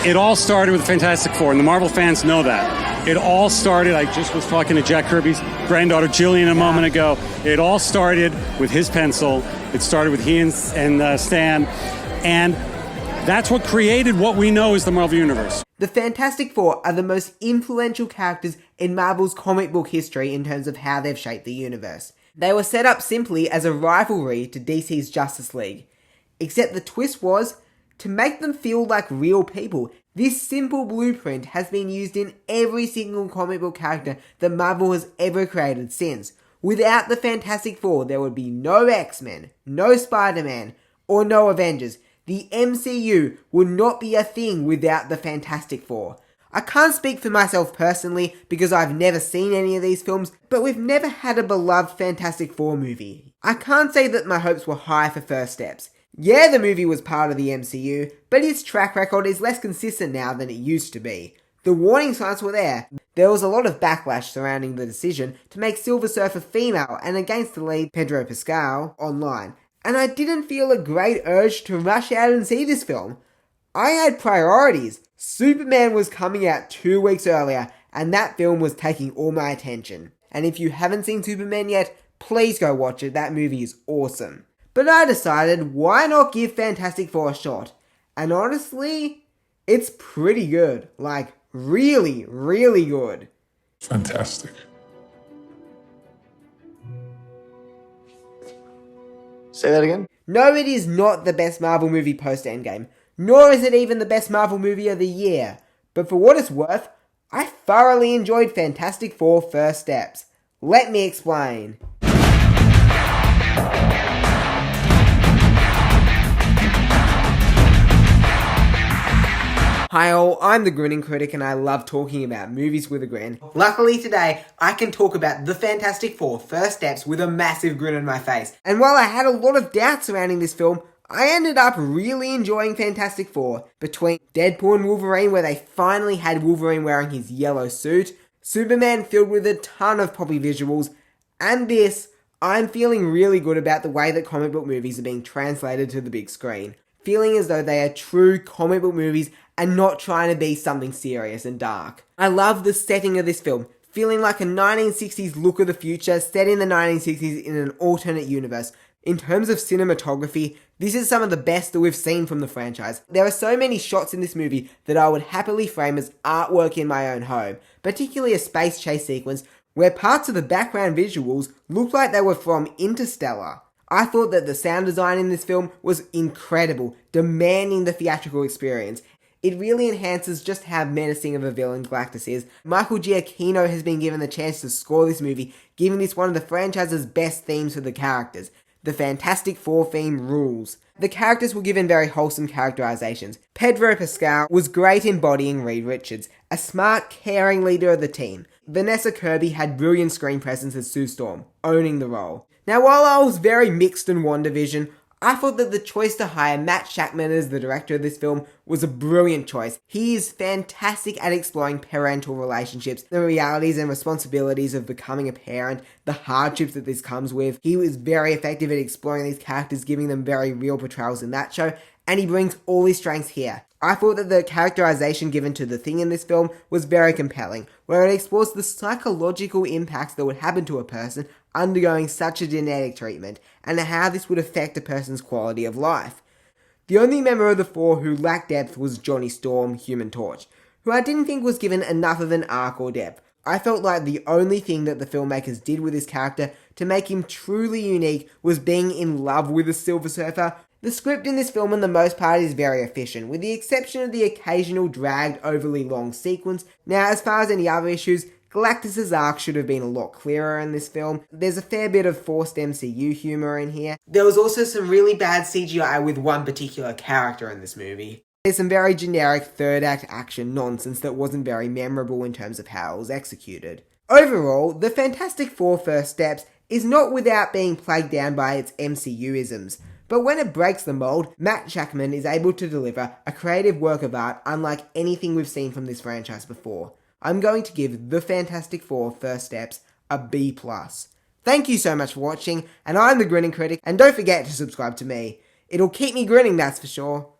It all started with Fantastic Four, and the Marvel fans know that. It all started, I just was talking to Jack Kirby's granddaughter Jillian a moment ago. It all started with his pencil. It started with he and Stan, and that's what created what we know as the Marvel Universe. The Fantastic Four are the most influential characters in Marvel's comic book history in terms of how they've shaped the universe. They were set up simply as a rivalry to DC's Justice League. Except the twist was to make them feel like real people. This simple blueprint has been used in every single comic book character that Marvel has ever created since. Without the Fantastic Four, there would be no X-Men, no Spider-Man, or no Avengers. The MCU would not be a thing without the Fantastic Four. I can't speak for myself personally because I've never seen any of these films, but we've never had a beloved Fantastic Four movie. I can't say that my hopes were high for First Steps. Yeah, the movie was part of the MCU, but its track record is less consistent now than it used to be. The warning signs were there. There was a lot of backlash surrounding the decision to make Silver Surfer female and against the lead Pedro Pascal online. And I didn't feel a great urge to rush out and see this film. I had priorities. Superman was coming out 2 weeks earlier, and that film was taking all my attention. And if you haven't seen Superman yet, please go watch it, that movie is awesome. But I decided, why not give Fantastic Four a shot? And honestly, it's pretty good. Like, really, really good. Fantastic. Say that again? No, it is not the best Marvel movie post-Endgame, nor is it even the best Marvel movie of the year. But for what it's worth, I thoroughly enjoyed Fantastic Four First Steps. Let me explain. Hi all, I'm the Grinning Critic and I love talking about movies with a grin. Luckily today, I can talk about The Fantastic Four First Steps with a massive grin on my face. And while I had a lot of doubts surrounding this film, I ended up really enjoying Fantastic Four. Between Deadpool and Wolverine, where they finally had Wolverine wearing his yellow suit, Superman filled with a ton of poppy visuals, and this, I'm feeling really good about the way that comic book movies are being translated to the big screen. Feeling as though they are true comic book movies and not trying to be something serious and dark. I love the setting of this film, feeling like a 1960s look of the future set in the 1960s in an alternate universe. In terms of cinematography, this is some of the best that we've seen from the franchise. There are so many shots in this movie that I would happily frame as artwork in my own home, particularly a space chase sequence where parts of the background visuals looked like they were from Interstellar. I thought that the sound design in this film was incredible, demanding the theatrical experience. It really enhances just how menacing of a villain Galactus is. Michael Giacchino has been given the chance to score this movie, giving this one of the franchise's best themes for the characters. The Fantastic Four theme rules. The characters were given very wholesome characterizations. Pedro Pascal was great embodying Reed Richards, a smart, caring leader of the team. Vanessa Kirby had brilliant screen presence as Sue Storm, owning the role. Now, while I was very mixed on WandaVision, I thought that the choice to hire Matt Shakman as the director of this film was a brilliant choice. He is fantastic at exploring parental relationships, the realities and responsibilities of becoming a parent, the hardships that this comes with. He was very effective at exploring these characters, giving them very real portrayals in that show, and he brings all his strengths here. I thought that the characterization given to the Thing in this film was very compelling, where it explores the psychological impacts that would happen to a person undergoing such a genetic treatment, and how this would affect a person's quality of life. The only member of the four who lacked depth was Johnny Storm, Human Torch, who I didn't think was given enough of an arc or depth. I felt like the only thing that the filmmakers did with his character to make him truly unique was being in love with the Silver Surfer. The script in this film, in the most part, is very efficient, with the exception of the occasional dragged, overly long sequence. Now, as far as any other issues, Galactus' arc should have been a lot clearer in this film. There's a fair bit of forced MCU humour in here. There was also some really bad CGI with one particular character in this movie. There's some very generic third act action nonsense that wasn't very memorable in terms of how it was executed. Overall, The Fantastic Four First Steps is not without being plagued down by its MCU-isms. But when it breaks the mold, Matt Shakman is able to deliver a creative work of art unlike anything we've seen from this franchise before. I'm going to give The Fantastic Four First Steps a B+. Thank you so much for watching, and I'm the Grinning Critic, and don't forget to subscribe to me. It'll keep me grinning, that's for sure.